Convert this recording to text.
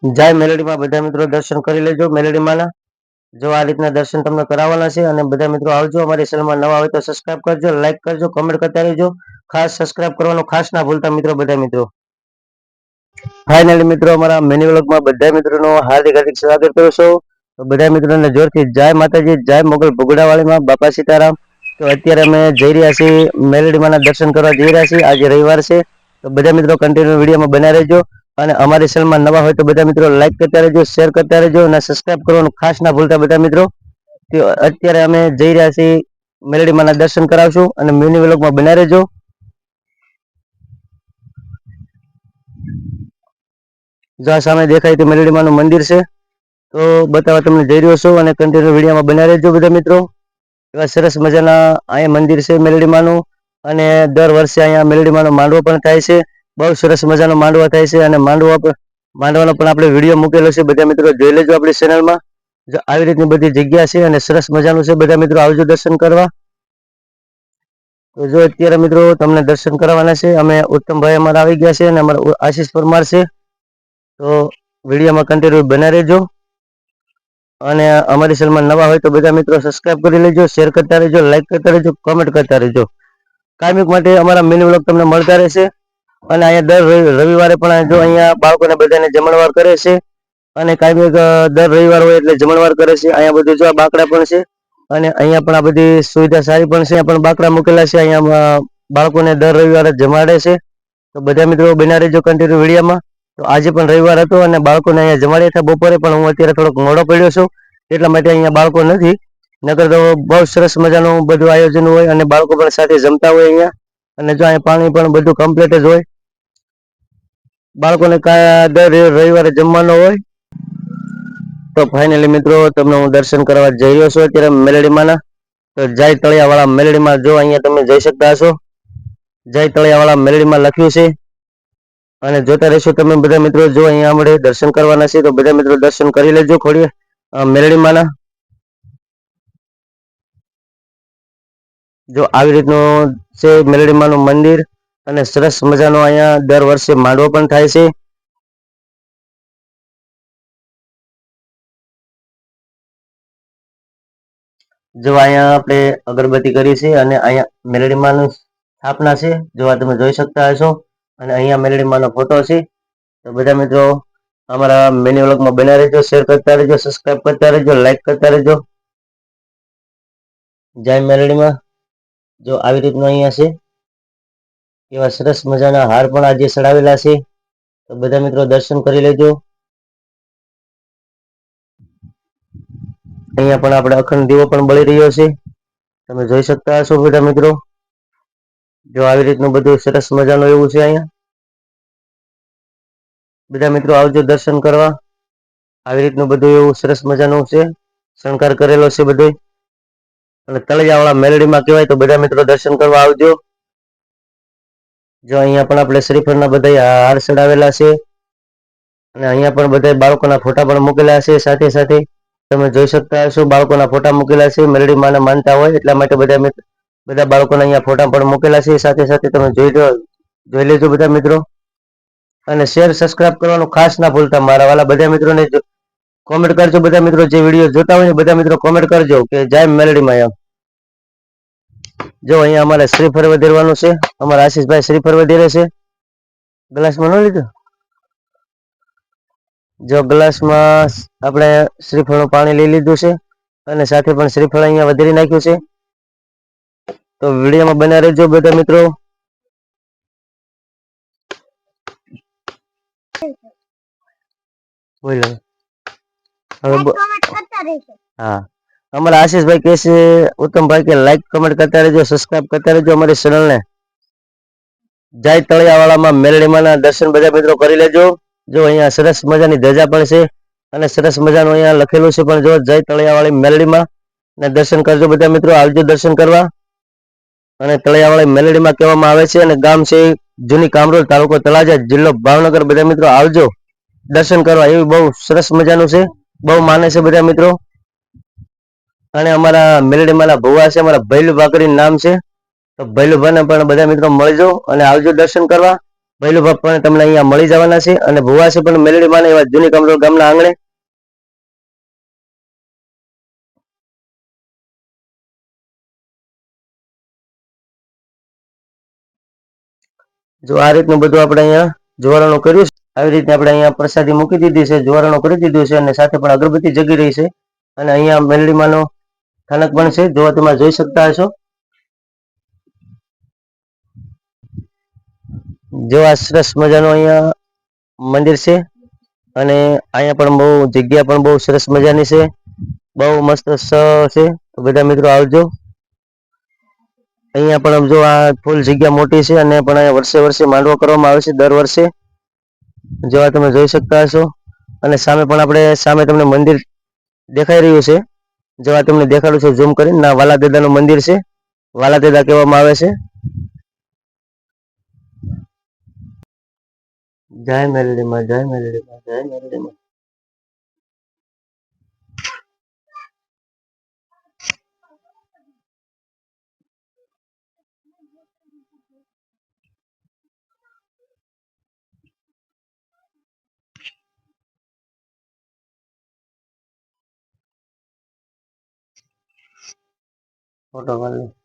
જય મેલડીમાં બધા મિત્રો દર્શન કરી લેજો મેલડીમાંના. જો આ રીતના દર્શન તમને કરાવવાના છે અને બધા મિત્રો આવજો. અમારી ચેનલમાં નવા હોય તો સબસ્ક્રાઇબ કરજો, લાઈક કરજો, કમેન્ટ કરતા રહેજો. ખાસ સબસ્ક્રાઇબ કરવાનું ખાસ ના ભૂલતા મિત્રો બધા મિત્રો. ફાઇનલી મિત્રો અમારા મિની વ્લોગમાં બધા મિત્રોનું હાર્દિક હાર્દિક સ્વાગત કરું છું. બધા મિત્રોને જોરથી જય માતાજી, જય મોગલ ભગુડાવાળીમાં, બાપા સીતારામ. તો અત્યારે અમે જઈ રહ્યા છીએ મેલડીમાંના દર્શન કરવા જઈ રહ્યા છીએ. આજે રવિવાર છે તો બધા મિત્રો કન્ટિન્યુ વિડીયોમાં બના રહેજો. અને અમારી ચેનલમાં નવા હોય તો બધા મિત્રો લાઈક કરતા રહેજો, શેર કરતા રહેજો અને સબસ્ક્રાઇબ કરવાનું ખાસ ના ભૂલતા બધા મિત્રો. તો અત્યારે અમે જઈ રહ્યા છીએ મેલડીમાંના દર્શન કરાવશું અને મિની વ્લોગમાં બના રહેજો. જો આ સામે દેખાય તો મેલડીમાંનું મંદિર છે, તો બતાવવા તમને જઈ રહ્યો છું અને કન્ટિન્યુ વિડીયોમાં બના રહેજો બધા મિત્રો. એવા સરસ મજાના અહીંયા મંદિર છે મેલડીમાંનું અને દર વર્ષે અહીંયા મેલડીમાંનો માંડવો પણ થાય છે. બહુ સરસ મજાનો માંડવો થાય છે અને માંડવાનો પણ આપણે વિડીયો મૂકેલો છે. બધા મિત્રો જોઈ લેજો આપણી ચેનલમાં. જો આવી રીતની બધી જગ્યા છે અને સરસ મજાનું છે. બધા મિત્રો આવજો દર્શન કરવા. તો જો અત્યારે મિત્રો તમને દર્શન કરવાના છે. અમે ઉત્તમભાઈ અમારા આવી ગયા છે અને અમારા આશીષ પરમાર છે. તો વિડીયોમાં કન્ટિન્યુ બના રહેજો અને અમારી ચેનલમાં નવા હોય તો બધા મિત્રો સબસ્ક્રાઇબ કરી લેજો, શેર કરતા રહેજો, લાઈક કરતા રહેજો, કોમેન્ટ કરતા રહેજો. કાયમિક માટે અમારા મિની વ્લોગ તમને મળતા રહેશે. અને અહીંયા દર રવિવારે પણ જો અહીંયા બાળકોને બધાને જમણવાર કરે છે અને કાયમિક દર રવિવાર હોય એટલે જમણવાર કરે છે. અહીંયા બધું જો બાકડા પણ છે અને અહીંયા પણ આ બધી સુવિધા સારી પણ છે. અહીંયા પણ બાકડા મૂકેલા છે. અહીંયા બાળકોને દર રવિવારે જમાડે છે. તો બધા મિત્રો બના રહેજો કન્ટિન્યુ વિડીયોમાં. તો આજે પણ રવિવાર હતો અને બાળકોને અહીંયા જમાડ્યા હતા બપોરે, પણ હું અત્યારે થોડોક મોડો પડ્યો છું એટલા માટે અહીંયા બાળકો નથી. નકર તો બહુ સરસ મજાનું બધું આયોજન હોય અને બાળકો પણ સાથે જમતા હોય અહીંયા. અને જો અહીંયા પાણી પણ બધું કમ્પ્લીટ જ હોય. બાળકોને દર રવિવારે જમવાનો હોય. તો ફાઇનલી મિત્રો તમને હું દર્શન કરવા જઈ રહ્યો છું અત્યારે મેલડીમાંના. તો જય તળિયાવાળા મેલડીમાં જો અહીંયા તમે જઈ શકતા હશો. જય તળિયાવાળા મેલડીમાં લખ્યું છે અને જોતા રહેશો તમે બધા મિત્રો. જો અહીંયા આપણે દર્શન કરવાના છે તો બધા મિત્રો દર્શન કરી લેજો ખોડીએ મેલડીમાંના. જો આવી રીતનું છે મેલડીમાંનું મંદિર અને સરસ મજાનો અહીંયા દર વર્ષે માંડવો પણ થાય છે. જો અહીંયા આપણે અગરબત્તી કરી છે અને અહીંયા મેલડીમાંનું સ્થાપના છે. જો આ તમે જોઈ શકતા હશો અને અહીંયા મેલડીમાંનો ફોટો છે. તો બધા મિત્રો અમારા મિની વ્લોગમાં બના રહેજો, શેર કરતા રહેજો, સબસ્ક્રાઇબ કરતા રહેજો, લાઈક કરતા રહેજો. જય મેલડીમાં. જો આવી રીતનું અહીંયા છે. એવા સરસ મજાના હાર પણ આજે ચડાવેલા છે. તો બધા મિત્રો દર્શન કરી લેજો. અહીંયા પણ આપણે અખંડ દીવો પણ બળી રહ્યો છે. તમે જોઈ શકતા હશો બધા મિત્રો. જો આવી રીતનું બધું સરસ મજાનું એવું છે અહીંયા. બધા મિત્રો આવજો દર્શન કરવા. આવી રીતનું બધું એવું સરસ મજાનું છે, શણગાર કરેલો છે બધું. અને તળિયાવાળા મેલડીમાં કહેવાય તો બધા મિત્રો દર્શન કરવા આવજો. જો અહીંયા પણ આપણે શ્રીફળના બધા હાર ચડાવેલા છે અને અહીંયા પણ બધા બાળકોના ફોટા પણ મૂકેલા છે. સાથે સાથે તમે જોઈ શકતા હશો બાળકોના ફોટા મૂકેલા છે. મેલડીમાંને માનતા હોય એટલા માટે બધા બાળકોના અહીંયા ફોટા પણ મૂકેલા છે. સાથે સાથે તમે જોઈ લેજો બધા મિત્રો અને શેર સબસ્ક્રાઇબ કરવાનું ખાસ ના ભૂલતા મારા વાલા બધા મિત્રોને. કોમેન્ટ કરજો બધા મિત્રો, જે વિડીયો જોતા હોય ને બધા મિત્રો કોમેન્ટ કરજો કે જય મેલડીમાં એમ. જો અહીંયા અમારે શ્રીફળ વધેરવાનું છે. અમારા આશીષભાઈ શ્રીફળ વધેરે છે. ગ્લાસમાં ન લીધું. જો ગ્લાસમાં આપણે શ્રીફળનું પાણી લઈ લીધું છે અને સાથે પણ શ્રીફળ અહીંયા વધેરી નાખ્યું છે. તો વિડીયોમાં બના રહેજો બધા મિત્રો. બોલો હવે. હા, અમારા આશીષભાઈ કહે છે ઉત્તમભાઈ કે લાઈક કમેન્ટ કરતા રહેજો, સબસ્ક્રાઇબ કરતા રહેજો અમારી ચેનલને. જય તળિયાવાળામાં મેલડીમાંના દર્શન બધા મિત્રો કરી લેજો. જો અહીંયા સરસ મજાની ધજા પણ છે અને સરસ મજાનું અહીંયા લખેલું છે પણ જો જય તળિયાવાળી મેલડીમાં ને દર્શન કરજો બધા મિત્રો. આવજો દર્શન કરવા. અને તળિયાવાળી મેલડીમાં કહેવામાં આવે છે અને ગામ છે જૂની કામરોલ, તાલુકો તળાજા, જિલ્લો ભાવનગર. બધા મિત્રો આવજો દર્શન કરવા. એવું બહુ સરસ મજાનું છે, બહુ માને છે બધા મિત્રો. અને અમારા મેલડીમાંના ભુવા છે, અમારા ભૈલું ભાકરી નામ છે. તો ભૈલુભાઈને પણ બધા મિત્રો મળજો અને આવજો દર્શન કરવા. ભૈલું બાપ પણ તમને અહીંયા મળી જવાના છે અને ભુવા છે પણ મેલડી માને એવા જૂની કમરોડ ગામના આંગણે. જો આ રીતનું બધું આપણે અહીંયા જોવાળાનું કર્યું છે. આવી રીતે આપણે અહીંયા પ્રસાદી મૂકી દીધી છે, જોવાળાનું કરી દીધું છે અને સાથે પણ અગરબત્તી જગી રહી છે અને અહીંયા મેલડીમાંનો સ્થાનક પણ છે, જો તમે જોઈ શકતા હશો. જો આ સરસ મજાનું અહીંયા મંદિર છે અને અહીંયા પણ બહુ જગ્યા પણ બહુ સરસ મજાની છે, બહુ મસ્ત છે. તો બધા મિત્રો આવજો. અહીંયા પણ જો આ ફૂલ જગ્યા મોટી છે અને પણ અહીંયા વર્ષે વર્ષે માંડવો કરવામાં આવે છે દર વર્ષે, જેવા તમે જોઈ શકતા હશો. અને સામે પણ આપણે સામે તમને મંદિર દેખાઈ રહ્યું છે, જેવા તમને દેખાડું છે ઝૂમ કરીને. ના વાલા દાદાનું મંદિર છે, વાલા દાદા કહેવામાં આવે છે. જય મેલડીમાં, જય મેલડીમાં, જય મેલડીમાં. ફોટો પાડી